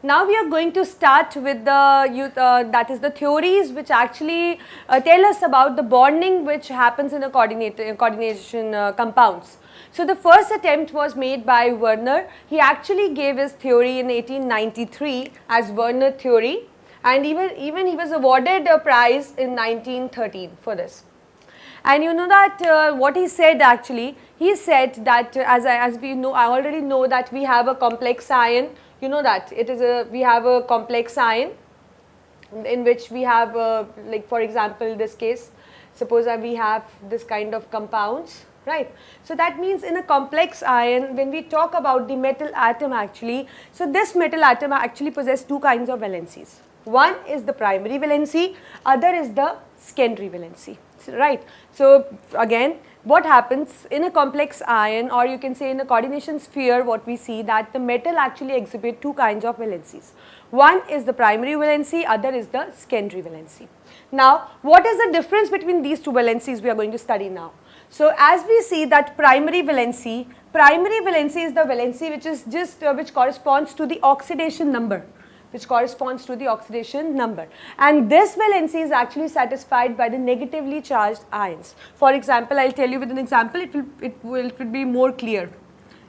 Now we are going to start with that is the theories which actually tell us about the bonding which happens in the coordination compounds. So the first attempt was made by Werner. He actually gave his theory in 1893 as Werner theory, and even he was awarded a prize in 1913 for this. And you know that what he said actually, he said that as we know, I already know that we have a complex ion. You know that we have a complex ion in which we have like for example this case, suppose we have this kind of compounds, right. So that means in a complex ion, when we talk about the metal atom actually, so this metal atom actually possesses two kinds of valencies. One is the primary valency, other is the secondary valency, right. So again, what happens in a complex ion, or you can say in a coordination sphere, what we see that the metal actually exhibit two kinds of valencies. One is the primary valency, other is the secondary valency. Now what is the difference between these two valencies we are going to study now? So as we see that primary valency is the valency which is just which corresponds to the oxidation number, and this valency is actually satisfied by the negatively charged ions. For example, I will tell you with an example, it will be more clear.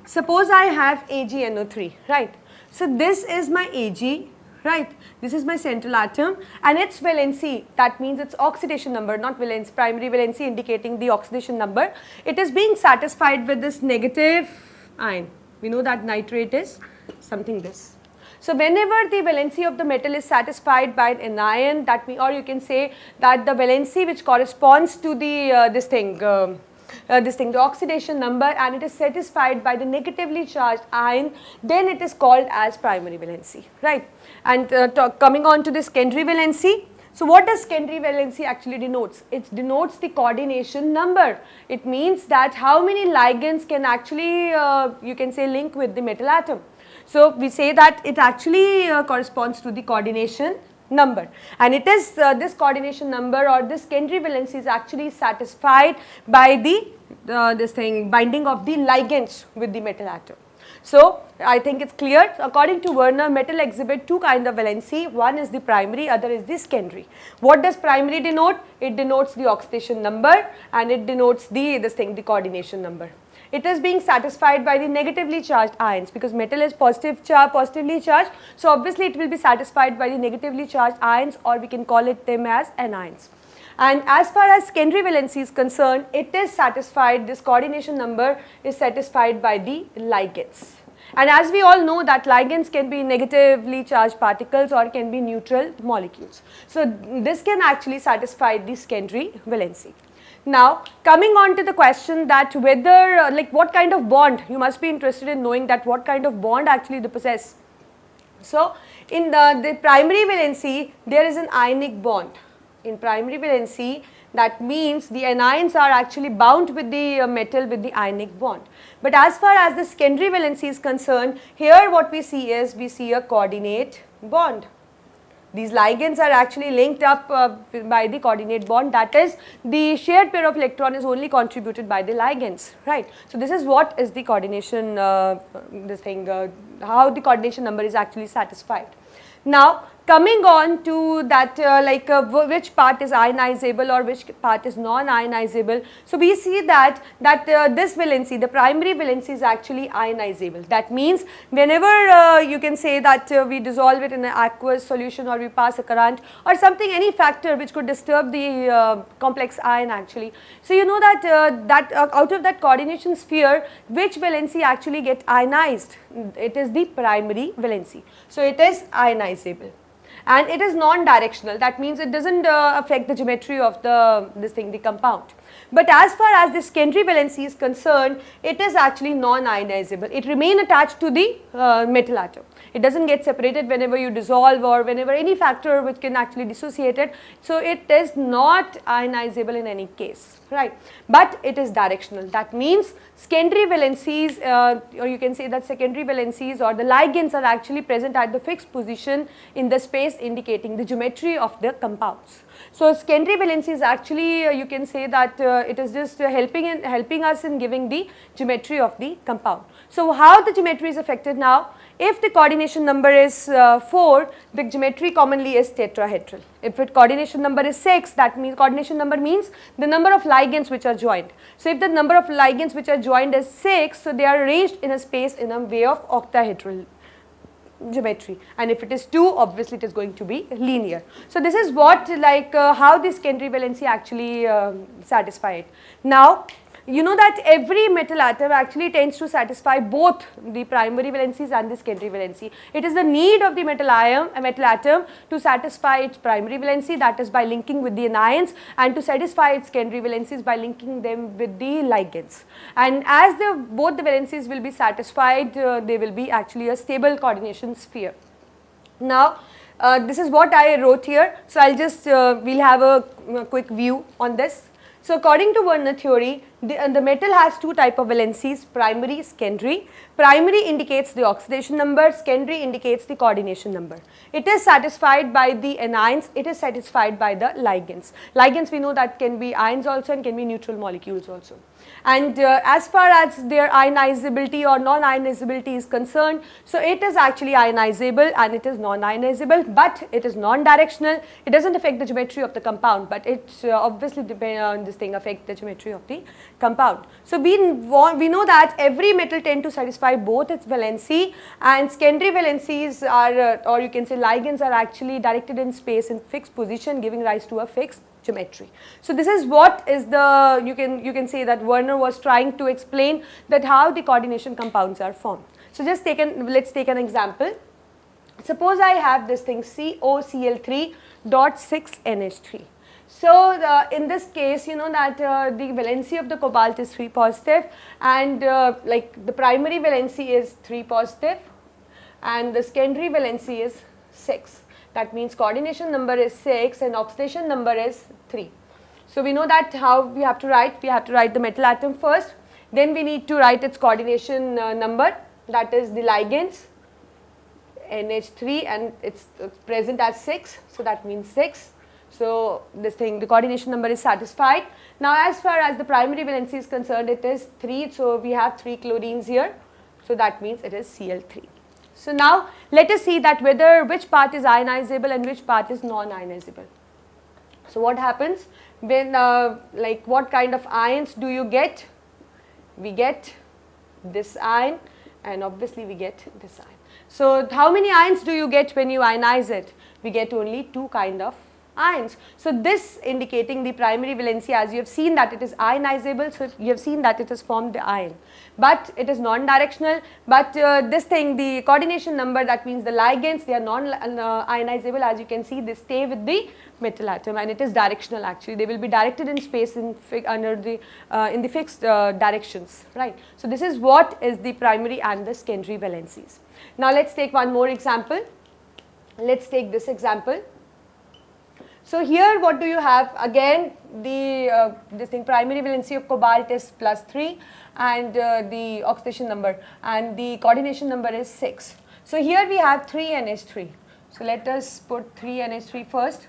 Suppose I have AgNO3, right. So this is my Ag, right, this is my central atom, and its valency, that means its oxidation number, not valence, primary valency indicating the oxidation number, it is being satisfied with this negative ion. We know that nitrate is something this. So whenever the valency of the metal is satisfied by an anion, that means, or you can say that the valency which corresponds to the the oxidation number, and it is satisfied by the negatively charged ion, then it is called as primary valency, right. And coming on to the secondary valency. So what does secondary valency actually denotes? It denotes the coordination number. It means that how many ligands can actually you can say link with the metal atom. So we say that it actually corresponds to the coordination number, and it is this coordination number or this secondary valency is actually satisfied by the binding of the ligands with the metal atom. So I think it's clear. According to Werner, metal exhibit two kinds of valency. One is the primary, other is the secondary. What does primary denote? It denotes the oxidation number, and it denotes the coordination number. It is being satisfied by the negatively charged ions, because metal is positively charged, so obviously it will be satisfied by the negatively charged ions, or we can call it them as anions. And as far as secondary valency is concerned, it is satisfied, this coordination number is satisfied by the ligands. And as we all know that ligands can be negatively charged particles or can be neutral molecules. So this can actually satisfy the secondary valency. Now coming on to the question that whether like what kind of bond, you must be interested in knowing that what kind of bond actually they possess. So in the primary valency there is an ionic bond. In primary valency, that means the anions are actually bound with the metal with the ionic bond. But as far as the secondary valency is concerned, here what we see is we see a coordinate bond. These ligands are actually linked up by the coordinate bond, that is the shared pair of electron is only contributed by the ligands, right. So this is what is the coordination how the coordination number is actually satisfied. Now coming on to that which part is ionizable or which part is non-ionizable. So we see that this valency, the primary valency is actually ionizable. That means whenever you can say that we dissolve it in an aqueous solution or we pass a current or something, any factor which could disturb the complex ion actually. So you know that out of that coordination sphere, which valency actually get ionized? It is the primary valency. So it is ionizable. And it is non-directional, that means it does not affect the geometry of the compound. But as far as the secondary valency is concerned, it is actually non-ionizable. It remains attached to the metal atom. It does not get separated whenever you dissolve or whenever any factor which can actually dissociate it. So it is not ionizable in any case, right. But it is directional. That means secondary valencies or you can say that secondary valencies or the ligands are actually present at the fixed position in the space indicating the geometry of the compounds. So secondary valency is actually you can say that it is just helping us in giving the geometry of the compound. So how the geometry is affected now? If the coordination number is 4, the geometry commonly is tetrahedral. If the coordination number is 6, that means coordination number means the number of ligands which are joined. So if the number of ligands which are joined is 6, so they are arranged in a space in a way of octahedral geometry, and if it is 2, obviously it is going to be linear. So this is what how this secondary valency actually satisfy it. Now you know that every metal atom actually tends to satisfy both the primary valencies and the secondary valency. It is the need of the metal atom to satisfy its primary valency, that is by linking with the anions, and to satisfy its secondary valencies by linking them with the ligands. And as both the valencies will be satisfied, they will be actually a stable coordination sphere. Now this is what I wrote here, so I'll just we'll have a quick view on this. So according to Werner theory, the metal has two type of valencies, primary, secondary. Primary indicates the oxidation number, secondary indicates the coordination number. It is satisfied by the anions, it is satisfied by the ligands. Ligands we know that can be ions also and can be neutral molecules also. And as far as their ionizability or non-ionizability is concerned, so it is actually ionizable and it is non-ionizable, but it is non-directional. It does not affect the geometry of the compound, but it obviously affect the geometry of the compound. So we know that every metal tend to satisfy both its valency, and secondary valencies are or you can say ligands are actually directed in space in fixed position, giving rise to a fixed geometry. So this is what is the you can say that Werner was trying to explain that how the coordination compounds are formed. So just let's take an example. Suppose I have this thing COCl3.6NH3. So in this case, you know that the valency of the cobalt is 3 positive, and the primary valency is 3 positive and the secondary valency is 6. That means coordination number is 6 and oxidation number is 3. So we know that how we have to write. We have to write the metal atom first, then we need to write its coordination number, that is the ligands NH3, and it's present as 6, so that means 6. So this thing, the coordination number is satisfied. Now as far as the primary valency is concerned, it is 3, so we have 3 chlorines here, so that means it is Cl3. So now let us see that which part is ionizable and which part is non-ionizable. So what happens when what kind of ions do you get? We get this ion and obviously we get this ion. So how many ions do you get when you ionize it? We get only 2 kind of ions. So this indicating the primary valency, as you have seen that it is ionizable, so you have seen that it has formed the ion, but it is non-directional. But this thing, the coordination number, that means the ligands, they are non-ionizable. As you can see, they stay with the metal atom, and it is directional actually. They will be directed in space in the fixed directions, right? So this is what is the primary and the secondary valencies. Now let's take one more example. Let's take this example. So here what do you have? Again this thing, primary valency of cobalt is +3 and the oxidation number, and the coordination number is 6. So here we have 3NH3. So let us put 3NH3 first.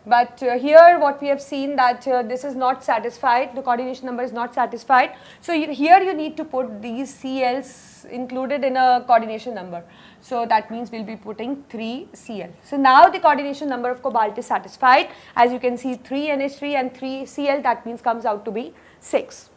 But here what we have seen that this is not satisfied, the coordination number is not satisfied. So here you need to put these Cl's included in a coordination number. So that means we will be putting 3Cl. So now the coordination number of cobalt is satisfied. As you can see, 3NH3 and 3Cl, that means comes out to be 6.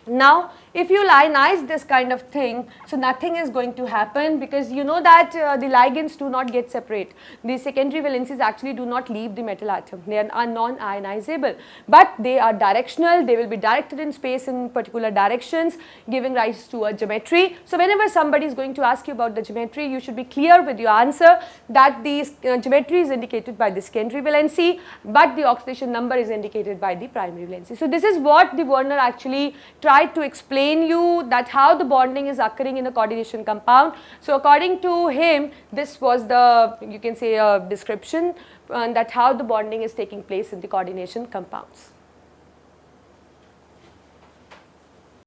Now if you ionize this kind of thing, so nothing is going to happen, because you know that the ligands do not get separate. The secondary valencies actually do not leave the metal atom. They are non-ionizable, but they are directional. They will be directed in space in particular directions, giving rise to a geometry. So whenever somebody is going to ask you about the geometry, you should be clear with your answer that the geometry is indicated by the secondary valency, but the oxidation number is indicated by the primary valency. So this is what the Werner actually tried to explain you, that how the bonding is occurring in a coordination compound. So according to him, this was the, you can say, a description that how the bonding is taking place in the coordination compounds.